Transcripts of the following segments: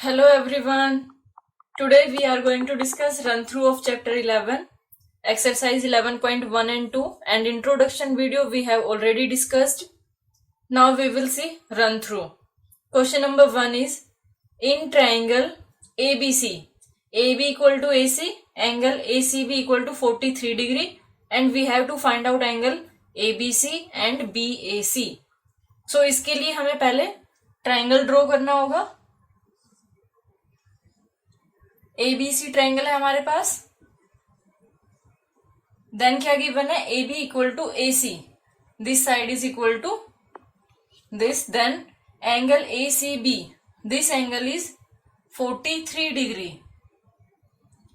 Hello everyone. Today we are going to discuss run through of chapter 11, exercise 11.1 and 2, and introduction video we have already discussed. Now we will see run through. Question number 1 is in triangle ABC, AB equal to AC, angle ACB equal to 43 degree, and we have to find out angle ABC and BAC. So इसके लिए हमें पहले triangle draw करना होगा. ABC triangle है हमारे पास. Then क्या गिवन है, AB equal to AC, this side is equal to this. Then angle ACB, this angle is 43 degree,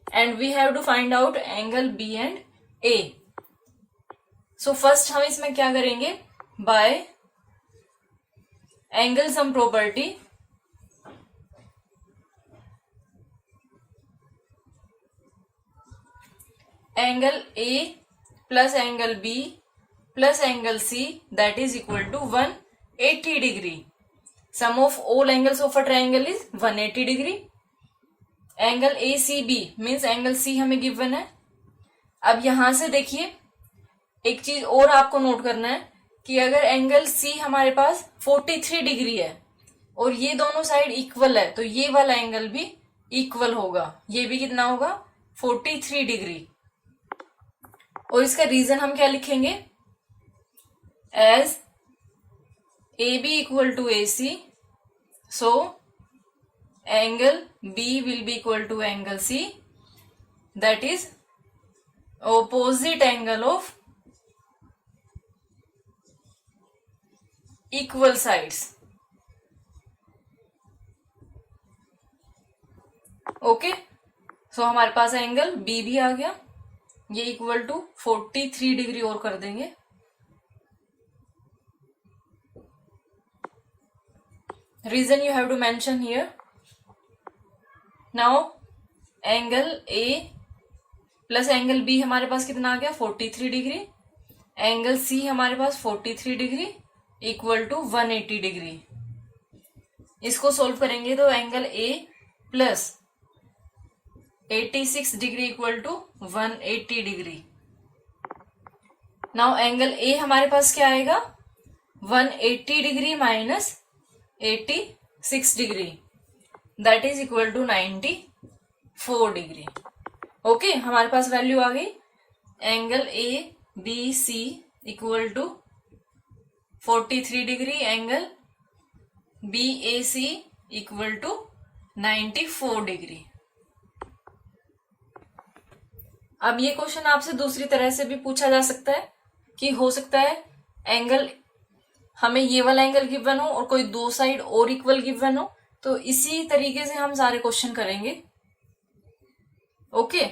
and we have to find out angle B and A. So first हम इसमें क्या करेंगे, by angle sum property angle A plus angle B plus angle C that is equal to 180 degree. Sum of all angles of a triangle is 180 degree. Angle ACB means angle C हमें given है. अब यहां से देखिए एक चीज और आपको नोट करना है कि अगर एंगल C हमारे पास 43 डिग्री है और ये दोनों साइड इक्वल है तो ये वाला एंगल भी इक्वल होगा. ये भी कितना होगा, 43 डिग्री. और इसका रीजन हम क्या लिखेंगे, as AB equal to AC, so angle B will be equal to angle C, that is opposite angle of equal sides. Okay, so हमारे पास एंगल B भी आ गया. ये इक्वल टू 43 डिग्री और कर देंगे. Reason you have to mention here. Now angle A plus angle B हमारे पास कितना आ गया, 43 डिग्री. एंगल C हमारे पास 43 डिग्री इक्वल टू 180 डिग्री. इसको सोल्व करेंगे तो angle A plus 86 degree equal to 180 degree. Now angle A हमारे पास क्या आएगा, 180 degree minus 86 degree, that is equal to 94 degree. Okay, हमारे पास वैल्यू आ गई. Angle ABC equal to 43 degree, angle BAC equal to 94 degree. अब ये क्वेश्चन आपसे दूसरी तरह से भी पूछा जा सकता है कि हो सकता है एंगल हमें ये वाला एंगल गिवन हो और कोई दो साइड और इक्वल गिवन हो. तो इसी तरीके से हम सारे क्वेश्चन करेंगे. ओके,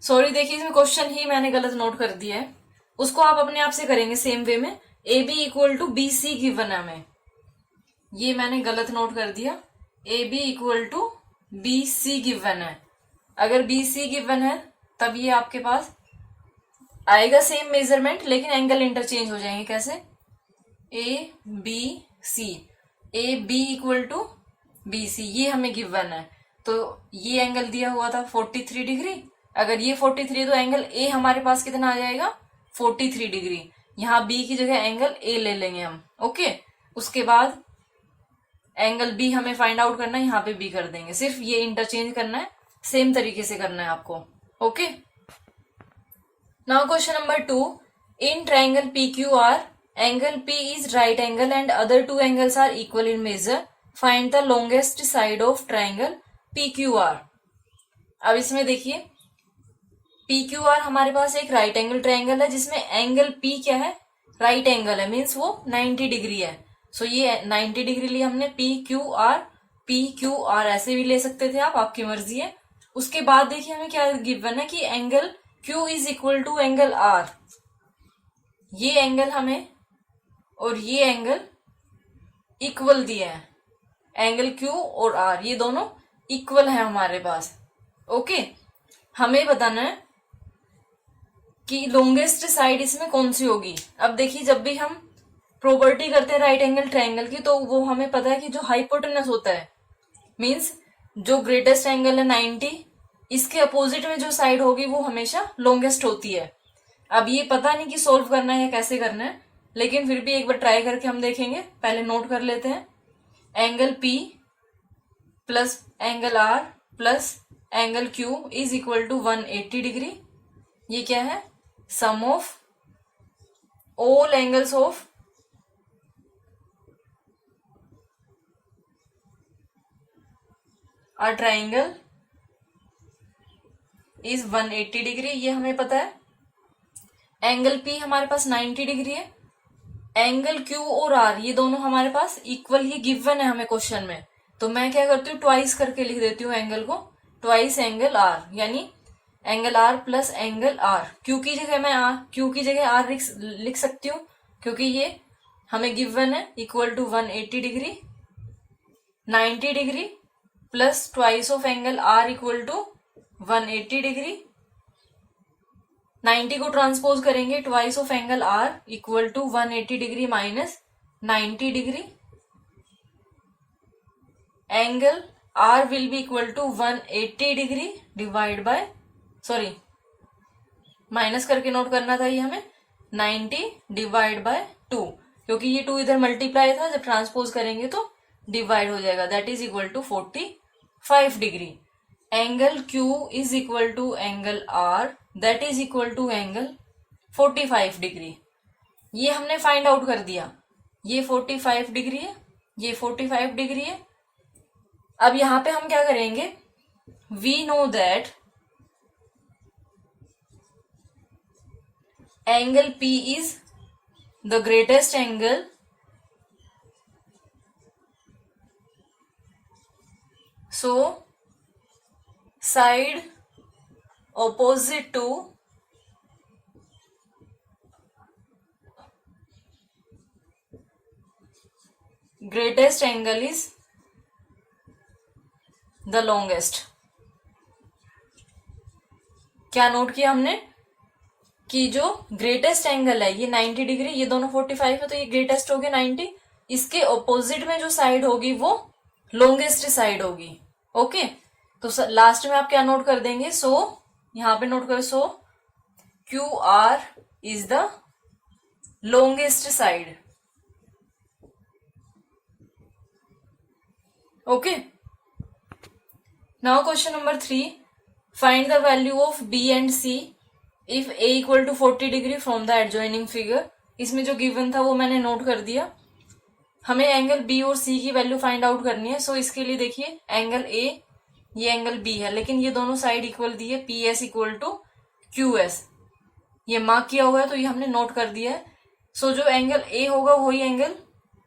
सॉरी देखिए इसमें क्वेश्चन ही मैंने गलत नोट कर दिया है, उसको आप अपने आप से करेंगे सेम वे में. AB equal to BC given है हमें, ये मैंने गलत नोट कर दिया. AB equal to BC given है. अगर BC गिवन है तब ये आपके पास आएगा सेम मेजरमेंट, लेकिन एंगल इंटरचेंज हो जाएंगे. कैसे, ABC, AB equal to BC ये हमें गिवन है, तो ये एंगल दिया हुआ था 43 डिग्री. अगर ये 43 तो एंगल A हमारे पास कितना आ जाएगा, 43 डिग्री. यहाँ B की जगह एंगल A ले लेंगे हम. ओके, उसके बाद एंगल B हमें फाइंड आउट करना है, यहाँ पे B कर देंगे. सिर्फ ये इंटरचेंज करना है, सेम तरीके से करना है आपको. Okay, now question number 2. In triangle PQR, angle P is right angle and other two angles are equal in measure. Find the longest side of triangle PQR. अब इसमें देखिए PQR हमारे पास एक राइट एंगल ट्राइंगल है जिसमें angle P क्या है, right angle है, मीन्स वो 90 डिग्री है. सो ये 90 डिग्री लिए हमने PQR ऐसे भी ले सकते थे आप, आपकी मर्जी है. उसके बाद देखिए हमें क्या गिवन है कि angle Q is equal to angle R. ये एंगल हमें और ये एंगल इक्वल दिया है. एंगल Q और R ये दोनों इक्वल है हमारे पास. ओके, हमें बताना है कि लॉन्गेस्ट साइड इसमें कौन सी होगी. अब देखिए जब भी हम प्रॉपर्टी करते हैं राइट एंगल ट्रायंगल की, तो वो हमें पता है कि जो हाइपोटेनस होता है मीन्स जो ग्रेटेस्ट एंगल है 90, इसके अपोजिट में जो साइड होगी वो हमेशा लॉन्गेस्ट होती है। अब ये पता नहीं कि सोल्व करना है या कैसे करना है, लेकिन फिर भी एक बार ट्राई करके हम देखेंगे। पहले नोट कर लेते हैं, angle P plus angle R plus angle Q is equal to 180 degree. ये क्या है? Sum of all angles of a triangle is 180 degree, ये हमें पता है। एंगल P हमारे पास 90 डिग्री है। एंगल Q और R ये दोनों हमारे पास इक्वल, ये गिवन है हमें क्वेश्चन में, तो मैं क्या करती हूँ ट्वाइस करके लिख देती हूँ एंगल को, ट्वाइस एंगल R, यानी angle R plus angle R। Q की जगह मैं Q की जगह R लिख सकती हूँ क्योंकि ये हमें गिवन है, equal to 180 degree, 90 degree plus twice of angle R equal to 180 degree. 90 को ट्रांसपोज करेंगे, twice of angle R equal to 180 degree minus 90 degree. Angle R will be equal to 180 degree divide by, sorry minus करके note करना था ये हमें, 90 divide by 2, क्योंकि ये 2 इधर मल्टीप्लाई था, जब ट्रांसपोज करेंगे तो डिवाइड हो जाएगा, that is equal to 45 degree. Angle Q is equal to angle R that is equal to angle 45 degree. ये हमने फाइंड आउट कर दिया, ये 45 डिग्री है, ये 45 डिग्री है। अब यहां पे हम क्या करेंगे, we know that angle P is the greatest angle so side opposite to greatest angle is the longest। क्या नोट किया हमने कि जो ग्रेटेस्ट एंगल है ये 90 डिग्री, ये दोनों 45 है, तो ये ग्रेटेस्ट हो गया 90, इसके ऑपोजिट में जो साइड होगी वो लॉन्गेस्ट साइड होगी। ओके, तो लास्ट में आप क्या नोट कर देंगे, सो यहां पे नोट करो, so QR is the longest side. Okay, now question number 3, find the value of B and C if A equal to 40 degree from the adjoining figure. इसमें जो गिवन था वो मैंने नोट कर दिया। हमें एंगल B और C की वैल्यू फाइंड आउट करनी है। सो इसके लिए देखिए, एंगल A ये एंगल B है, लेकिन ये दोनों साइड इक्वल दी है, PS इक्वल टू QS, ये मार्क किया हुआ है तो ये हमने नोट कर दिया है। सो जो एंगल A होगा वही एंगल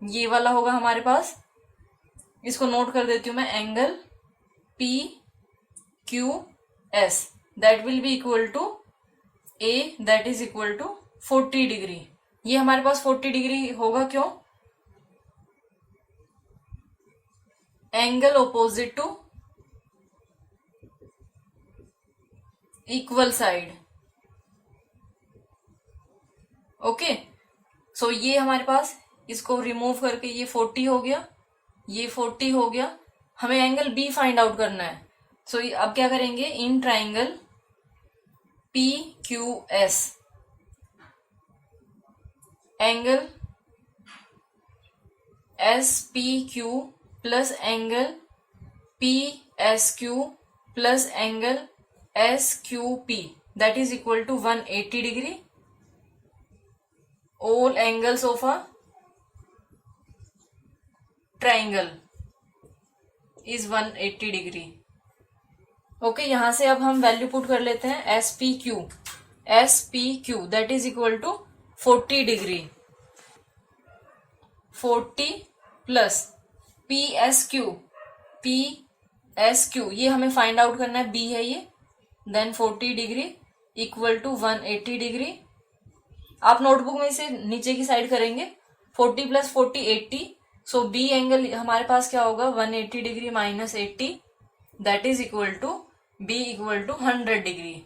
ये वाला होगा हमारे पास, इसको नोट कर देती हूँ मैं, angle PQS that will be equal to A that is equal to 40 degree. ये हमारे पास 40 डिग्री होगा, क्यों? Angle opposite to equal side. Okay, so ये हमारे पास, इसको रिमूव करके ये 40 हो गया, ये 40 हो गया। हमें एंगल B फाइंड आउट करना है। सो अब क्या करेंगे, in triangle PQS angle SPQ plus angle PSQ plus angle SQP that is equal to 180 degree. All angles of a triangle is 180 degree. Okay, यहां से अब हम वैल्यू पुट कर लेते हैं, SPQ that is equal to 40 degree, 40 plus PSQ ये हमें find out करना है, B है ये, then 40 degree equal to 180 degree. आप नोटबुक में इसे नीचे की साइड करेंगे, 40 प्लस 40 80, सो B एंगल हमारे पास क्या होगा, 180 degree minus 80 that is equal to B equal to 100 degree.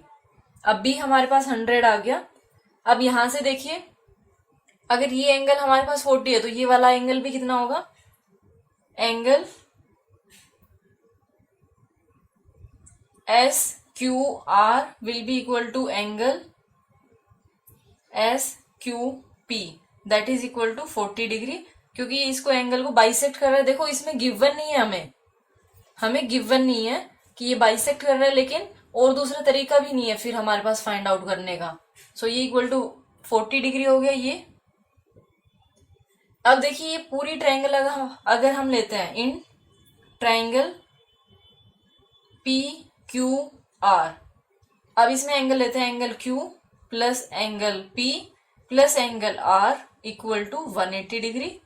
अब B हमारे पास 100 आ गया। अब यहां से देखिए, अगर ये एंगल हमारे पास 40 है तो ये वाला एंगल भी कितना होगा, angle S Q R will be equal to angle S Q P that is equal to 40 degree, क्योंकि इसको एंगल को बाइसेक्ट कर रहा है। देखो इसमें गिवन नहीं है, हमें गिवन नहीं है कि ये बाइसेक्ट कर रहा है, लेकिन और दूसरा तरीका भी नहीं है फिर हमारे पास फाइंड आउट करने का। सो ये इक्वल टू 40 डिग्री हो गया ये। अब देखिए ये पूरी ट्रायंगल अगर हम लेते हैं in triangle P Q R, अब इसमें एंगल लेते हैं angle Q plus angle P plus angle R equal to 180 degree.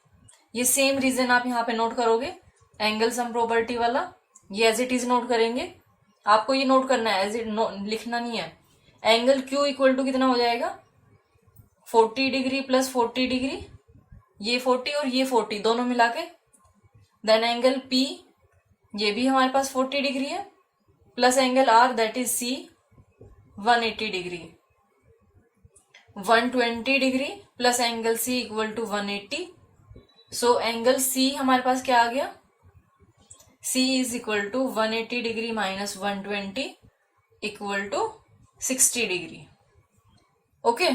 ये सेम रीजन आप यहाँ पे नोट करोगे, एंगल सम प्रॉपर्टी वाला, ये एज इट इज नोट करेंगे। आपको ये नोट करना है, एज इट लिखना नहीं है। एंगल क्यू इक्वल टू कितना हो जाएगा, 40 डिग्री प्लस 40 डिग्री, ये 40 और ये 40 दोनों मिला के। देन एंगल पी, ये भी हमारे पास 40 डिग्री है, plus angle R that is C 180 degree, 120 degree plus angle C equal to 180। So angle C हमारे पास क्या आ गया, C is equal to 180 degree minus 120 equal to 60 degree. Okay,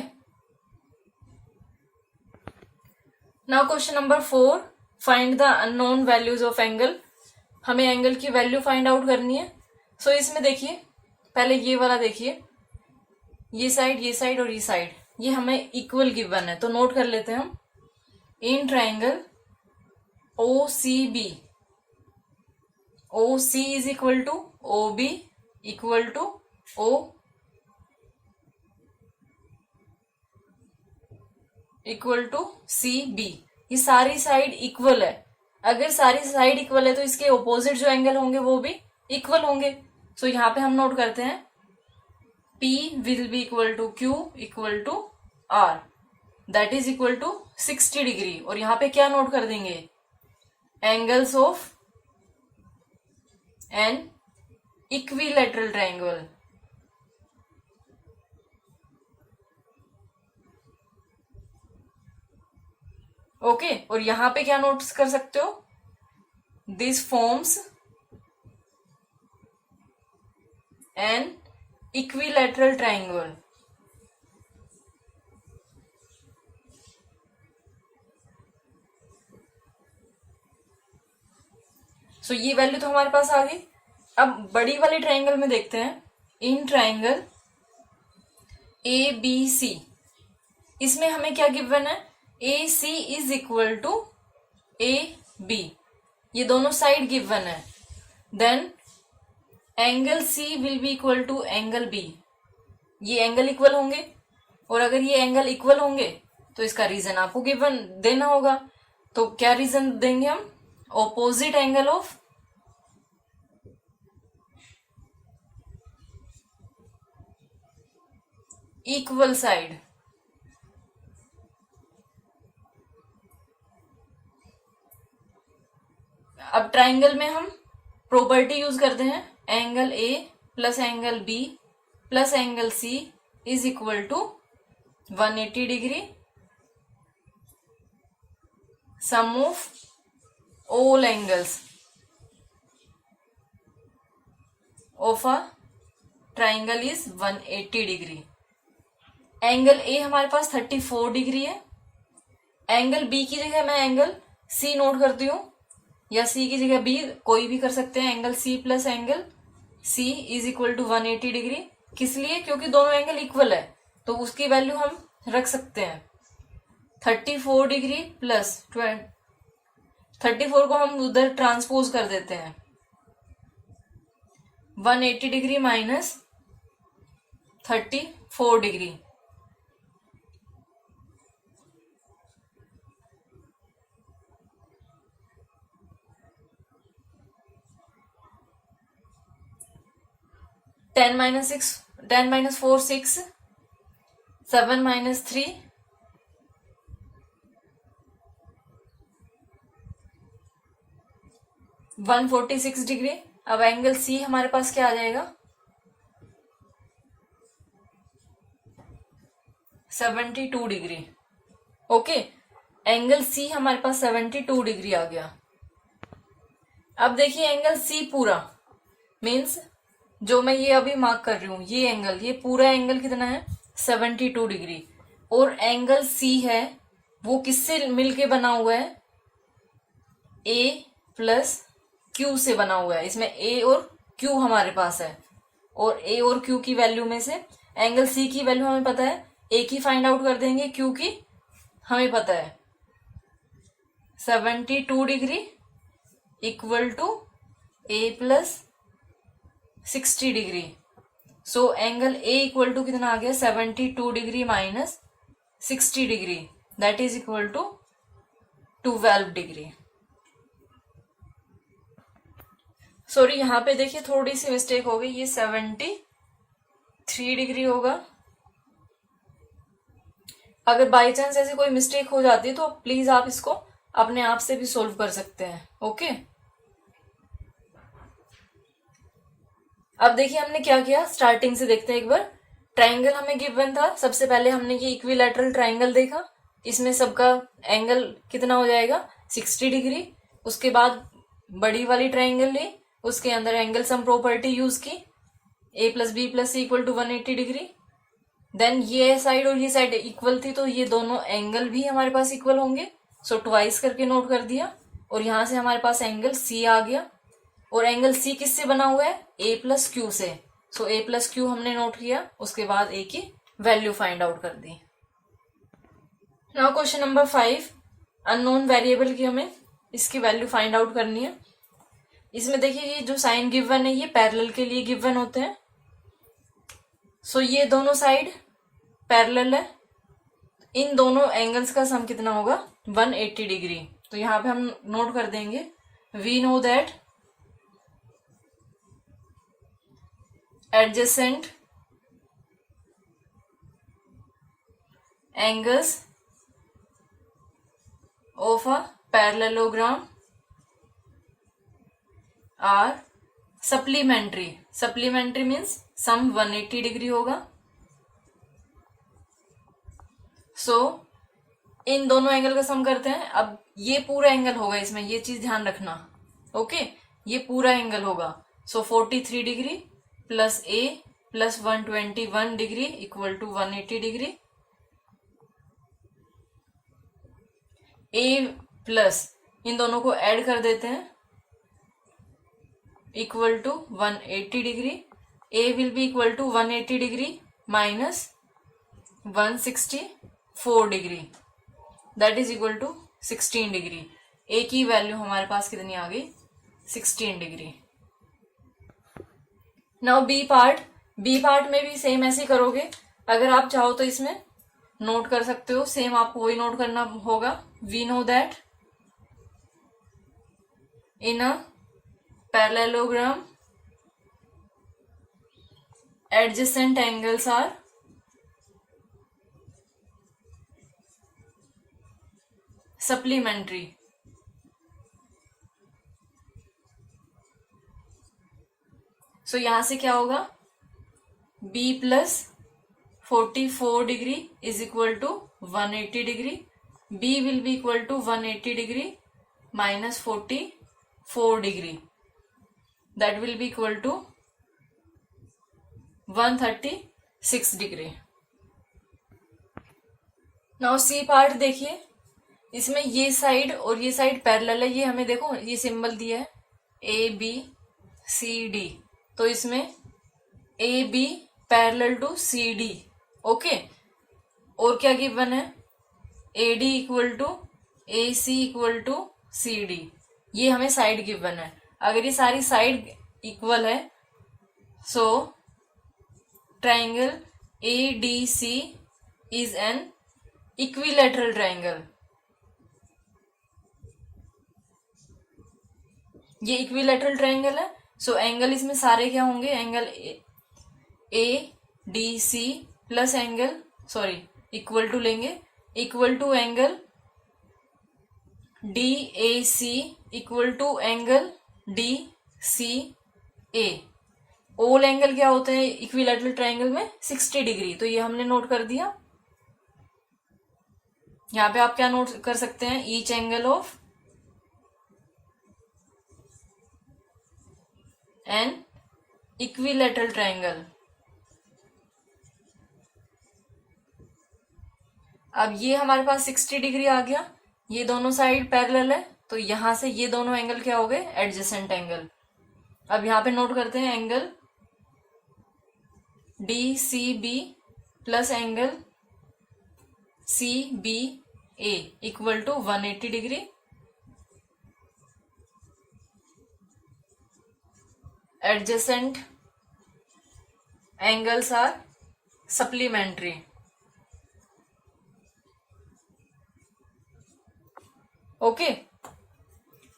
now question number 4, find the unknown values of angle. हमें angle की value find out करनी है। सो इसमें देखिए, पहले ये वाला देखिए, ये साइड और ये साइड, ये हमें इक्वल गिवन है, तो नोट कर लेते हैं हम। In triangle O C B, O C is equal to O B equal to O equal to C B. ये सारी साइड इक्वल है। अगर सारी साइड इक्वल है तो इसके ऑपोजिट जो एंगल होंगे वो भी इक्वल होंगे। सो यहाँ पे हम नोट करते हैं P will be equal to Q equal to R that is equal to 60 degree. और यहाँ पे क्या नोट कर देंगे, angles of an equilateral triangle. Okay, और यहाँ पे क्या नोट्स कर सकते हो, this forms an equilateral triangle. So ये वैल्यू तो हमारे पास आ गई। अब बड़ी वाली ट्रायंगल में देखते हैं, in triangle A B C, इसमें हमें क्या गिवन है, A C is equal to A B, ये दोनों साइड गिवन है। Then angle C will be equal to angle B, ये एंगल इक्वल होंगे, और अगर ये एंगल इक्वल होंगे तो इसका रीजन आपको गिवन देना होगा। तो क्या रीजन देंगे हम, opposite angle of equal side. अब ट्राइंगल में हम प्रॉपर्टी यूज करते हैं, angle A plus angle B plus angle C is equal to 180 degree, sum of all angles of a triangle is 180 degree. Angle A हमारे पास 34 degree है, angle B की जगह मैं एंगल सी नोट करती हूँ, या सी की जगह बी कोई भी कर सकते हैं, angle C plus angle C is equal to 180 degree. किस लिए, क्योंकि दोनों एंगल इक्वल है तो उसकी वैल्यू हम रख सकते हैं। 34 डिग्री प्लस 34 को हम उधर ट्रांसपोज कर देते हैं, 180 degree minus 34 degree, ten minus 4 6, 7 minus 3 146 degree. अब एंगल सी हमारे पास क्या आ जाएगा, 72 डिग्री। ओके, एंगल सी हमारे पास 72 डिग्री आ गया। अब देखिए एंगल सी पूरा मीन्स जो मैं ये अभी मार्क कर रही हूं, ये एंगल, ये पूरा एंगल कितना है 72 डिग्री। और एंगल सी है वो किससे मिलके बना हुआ है, ए प्लस क्यू से बना हुआ है। इसमें ए और क्यू हमारे पास है, और ए और क्यू की वैल्यू में से एंगल सी की वैल्यू हमें पता है, ए की फाइंड आउट कर देंगे, क्यू की हमें पता है 72 degree equal to A plus 60 degree. So angle A equal to कितना आ गया 72 degree minus 60 degree, that is equal to 12 degree. Sorry यहाँ पे देखिए थोड़ी सी मिस्टेक हो गई, ये 73 डिग्री होगा। अगर बाई चांस ऐसी कोई मिस्टेक हो जाती है तो प्लीज आप इसको अपने आप से भी सोल्व कर सकते हैं। ओके, अब देखिए हमने क्या किया, स्टार्टिंग से देखते हैं एक बार। ट्राइंगल हमें गिवन था, सबसे पहले हमने ये इक्विलैटरल ट्राइंगल देखा, इसमें सबका एंगल कितना हो जाएगा 60 डिग्री। उसके बाद बड़ी वाली ट्राइंगल ली, उसके अंदर एंगल सम प्रॉपर्टी यूज की, A plus B plus C equal to 180 degree. Then ये साइड और ये साइड इक्वल थी तो ये दोनों एंगल भी हमारे पास इक्वल होंगे, सो ट्वाइस करके नोट कर दिया। और यहां से हमारे पास एंगल सी आ गया, और एंगल सी किससे बना हुआ है ए प्लस क्यू से, सो ए प्लस क्यू हमने नोट किया। उसके बाद ए की वैल्यू फाइंड आउट कर दी। Now question number 5, unknown variable की हमें इसकी वैल्यू फाइंड आउट करनी है। इसमें देखिए ये जो साइन गिवन है ये पैरेलल के लिए गिवन होते हैं, सो ये दोनों साइड पैरेलल है, इन दोनों एंगल्स का सम कितना होगा 180 डिग्री। तो यहां पे हम नोट कर देंगे, we know that adjacent angles of a parallelogram are supplementary. Supplementary means sum 180 degree होगा। सो इन दोनों एंगल का सम करते हैं। अब ये पूरा एंगल होगा, इसमें ये चीज ध्यान रखना। ओके, ये पूरा एंगल होगा, so 43 degree plus A plus 121 degree equal to 180 degree. A plus इन दोनों को ऐड कर देते हैं equal to 180 degree. A will be equal to 180 degree minus 164 degree, that is equal to 16 degree. A की वैल्यू हमारे पास कितनी आ गई 16 degree. Now B part, B part में भी सेम ऐसे करोगे। अगर आप चाहो तो इसमें नोट कर सकते हो, सेम आपको वही नोट करना होगा। We know that in a parallelogram adjacent angles are supplementary। So यहां से क्या होगा b plus 44 degree is equal to 180 degree, b will be equal to 180 degree minus 44 degree, that will be equal to 136 degree. Now C part देखिए, इसमें ये side और ये side parallel है, ये हमें देखो ये सिंबल दिया है ए बी सी डी, तो इसमें A B parallel to C D. Okay, और क्या गिवन है A D equal to A C equal to C D, ये हमें साइड गिवन है। अगर ये सारी साइड इक्वल है so triangle A D C is an equilateral triangle. ये इक्विलैटरल ट्राइंगल है, सो एंगल इसमें सारे क्या होंगे, angle A D C plus angle sorry equal to लेंगे, equal to angle D A C equal to angle D C A. All angle क्या होते हैं इक्विलैटरल ट्राइंगल में 60 डिग्री, तो ये हमने नोट कर दिया। यहाँ पे आप क्या नोट कर सकते हैं, each angle of an equilateral triangle. अब ये हमारे पास 60 डिग्री आ गया, ये दोनों साइड पैरेलल है, तो यहां से ये दोनों एंगल क्या हो गए, एडजेसेंट एंगल। अब यहाँ पे नोट करते हैं angle D C B plus angle C B A equal to 180 degree. Adjacent angles are supplementary. Okay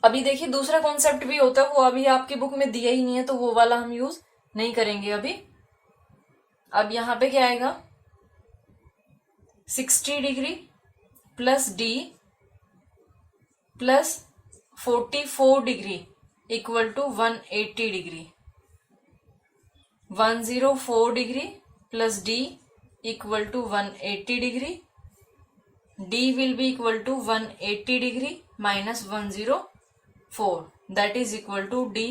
अभी देखिए दूसरा कॉन्सेप्ट भी होता है, वो अभी आपकी बुक में दिया ही नहीं है, तो वो वाला हम यूज नहीं करेंगे अभी। अब यहां पे क्या आएगा, 60 degree plus D plus 44 degree equal to 180 degree. 104 degree plus D equal to 180 degree. d will be equal to 180 degree minus 104, that is equal to d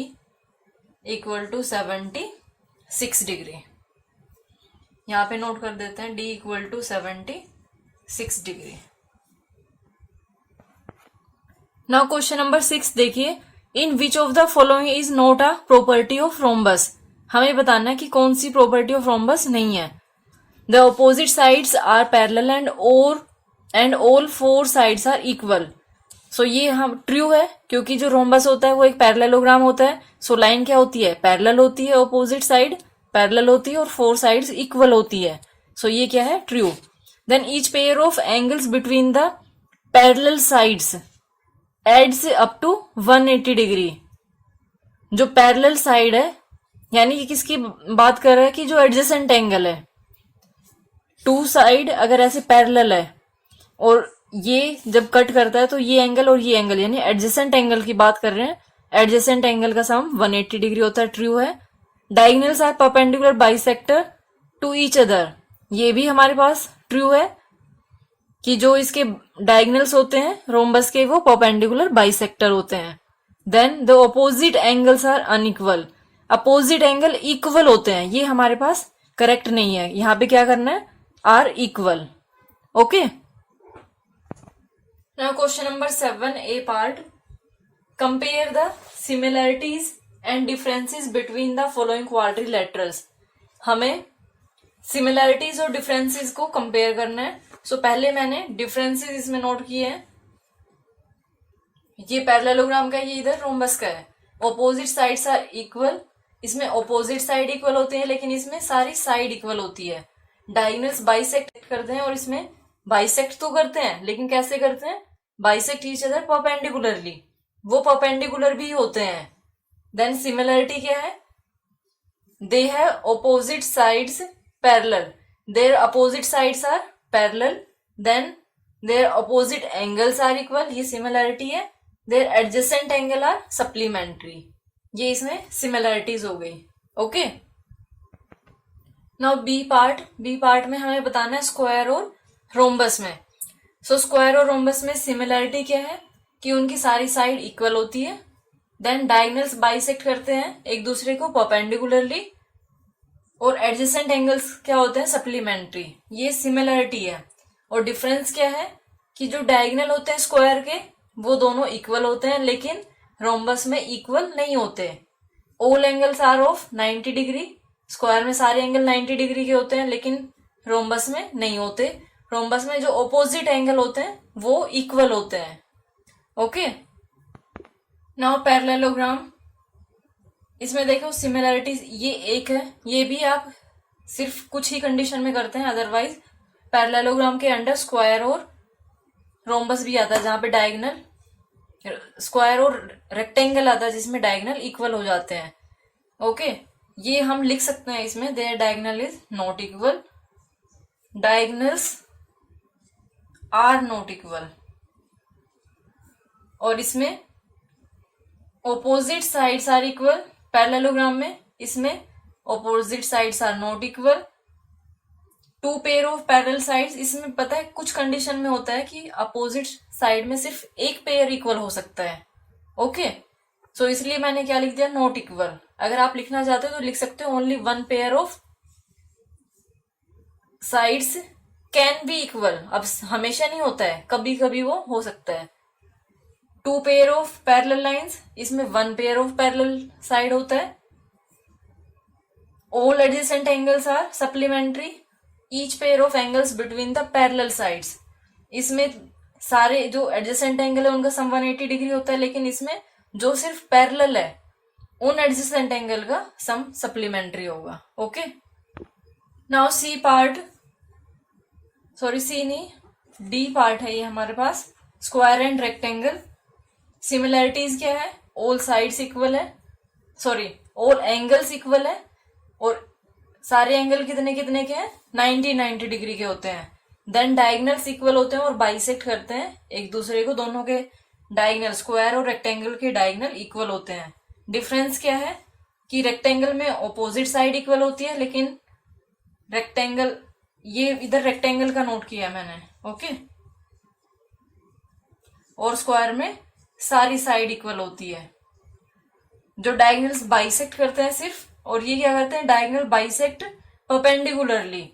equal to 76 degree। यहाँ पे नोट कर देते हैं d equal to 76 degree। Now question number 6 देखिए, in which of the following is not a property of rhombus। हमें बताना है कि कौन सी property of rhombus नहीं है। The opposite sides are parallel and all four sides are equal। सो ये हम ट्रू है, क्योंकि जो रोम्बस होता है वो एक पैरेललोग्राम होता है। सो लाइन क्या होती है, पैरेलल होती है, ऑपोजिट साइड पैरेलल होती है और फोर साइड्स इक्वल होती है। सो ये क्या है, true. Then each pair of angles between the parallel sides adds up to 180 degree. जो पैरेलल साइड है, यानी कि किसकी बात कर रहा है, कि जो एडजेसेंट एंगल है, टू साइड अगर ऐसे पैरेलल है और ये जब कट करता है तो ये एंगल और ये एंगल, यानी एडजेसेंट एंगल की बात कर रहे हैं। एडजेसेंट एंगल का सम 180 डिग्री होता है, ट्रू है। Diagonals are perpendicular bisector to each other, ये भी हमारे पास ट्रू है कि जो इसके डायगोनल्स होते हैं रोम्बस के, वो परपेंडिकुलर बाइसेक्टर होते हैं। Then the opposite angles are unequal, opposite angle equal होते हैं, ये हमारे पास करेक्ट नहीं है। यहां पे क्या करना है, are equal. Okay Now question number 7 A part, compare the similarities and differences between the following quadrilaterals। हमें similarities और differences को compare करना है। सो पहले मैंने differences इसमें नोट किए हैं, ये पैरेललोग्राम का, ये इधर रोम्बस का है। ऑपोजिट साइड्स आर इक्वल, इसमें ऑपोजिट साइड इक्वल होते हैं, लेकिन इसमें सारी साइड इक्वल होती है। डायगोनल्स बाइसेक्ट करते हैं, और इसमें बाइसेक्ट तो करते हैं, लेकिन कैसे करते हैं, बाइसेक्ट ईच अदर परपेंडिकुलरली, वो परपेंडिकुलर भी होते हैं। देन सिमिलरिटी क्या है, they have opposite sides parallel, their opposite sides are parallel, then their opposite angles are equal, ये सिमिलरिटी है। Their adjacent angle are supplementary, ये इसमें सिमिलरिटीज हो गई। ओके नाउ बी पार्ट में हमें बताना है स्क्वायर और रोम्बस में। सो स्क्वायर और रोम्बस में सिमिलरिटी क्या है, कि उनकी सारी साइड इक्वल होती है। देन डायगोनल्स बाइसेक्ट करते हैं एक दूसरे को परपेंडिकुलरली, और एडजेसेंट एंगल्स क्या होते हैं, सप्लीमेंट्री, ये सिमिलरिटी है। और डिफरेंस क्या है, कि जो डायगोनल होते हैं स्क्वायर के, वो दोनों इक्वल होते हैं, लेकिन रोम्बस में इक्वल नहीं होते। All angles are of 90 degree, square में सारे एंगल 90 डिग्री के होते हैं, लेकिन रोम्बस में नहीं होते। रोम्बस में जो ऑपोजिट एंगल होते हैं वो इक्वल होते हैं। ओके नाउ पैरेललोग्राम, इसमें देखो सिमिलरिटीज ये एक है, ये भी आप सिर्फ कुछ ही कंडीशन में करते हैं, अदरवाइज पैरेललोग्राम के अंडर स्क्वायर और रोम्बस भी आता है, जहां पे डायगोनल, स्क्वायर और रेक्टेंगल आता है जिसमें डायगोनल इक्वल हो जाते हैं। ओके ये हम लिख सकते हैं इसमें, their diagonal is not equal, diagonals are not equal. और इसमें opposite sides are equal, parallelogram में इसमें opposite sides are not equal. Two pair of parallel sides, इसमें पता है कुछ कंडीशन में होता है कि अपोजिट साइड में सिर्फ एक पेयर इक्वल हो सकता है. ओके, सो इसलिए मैंने क्या लिख दिया, नॉट इक्वल. अगर आप लिखना चाहते हो तो लिख सकते हो only one pair of sides can be equal. अब हमेशा नहीं होता है, कभी कभी वो हो सकता है. Two pair of parallel lines, इसमें one pair of parallel side होता है. All adjacent angles are supplementary, each pair of angles between the parallel sides. इसमें सारे जो एडजेसेंट एंगल है उनका सम 180 डिग्री होता है, लेकिन इसमें जो सिर्फ पैरेलल है उन एडजेसेंट एंगल का सम सप्लीमेंट्री होगा. Okay, now C part, sorry C नहीं, डी पार्ट है ये हमारे पास. Square and rectangle. सिमिलैरिटीज क्या है, ऑल साइड्स इक्वल है, सॉरी ऑल एंगल्स इक्वल है, और सारे एंगल कितने कितने के हैं, 90 डिग्री के होते हैं. देन डायगनल्स इक्वल होते हैं और बाइसेक्ट करते हैं एक दूसरे को. दोनों के डायगनल, स्क्वायर और रेक्टेंगल के डायगनल इक्वल होते हैं. डिफरेंस क्या है कि रेक्टेंगल में ऑपोजिट साइड इक्वल होती है, लेकिन रेक्टेंगल, ये इधर रेक्टेंगल का नोट किया मैंने. ओके, और स्क्वायर में सारी साइड इक्वल होती है. जो डायगनल्स बाइसेक्ट करते हैं सिर्फ, और ये क्या करते हैं, डायगनल बाइसेक्ट परपेंडिकुलरली.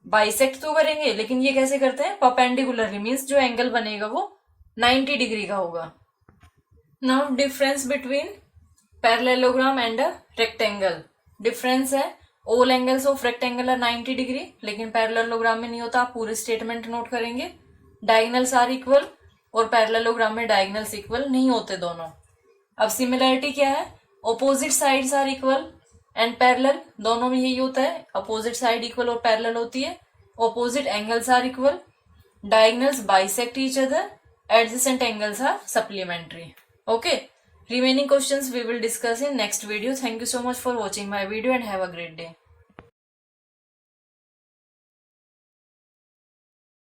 बाइसेक्ट तो करेंगे लेकिन ये कैसे करते हैं, परपेंडिकुलरली, मीन्स जो एंगल बनेगा वो 90 डिग्री का होगा. Now difference between parallelogram and a rectangle. Difference है, all angles of rectangle are 90 degree, लेकिन पैरेललोग्राम में नहीं होता. आप पूरे स्टेटमेंट नोट करेंगे. डायगनल्स आर इक्वल, और पैरेललोग्राम में डायगनल्स इक्वल नहीं होते दोनों. अब सिमिलरिटी क्या है, opposite sides are equal and parallel. दोनों में यही होता है, अपोजिट साइड इक्वल और पैरेलल होती है. Opposite angles are equal, diagonals bisect each other, adjacent angles are supplementary. Okay, remaining questions we will discuss in next video. Thank you so much for watching my video and have a great day.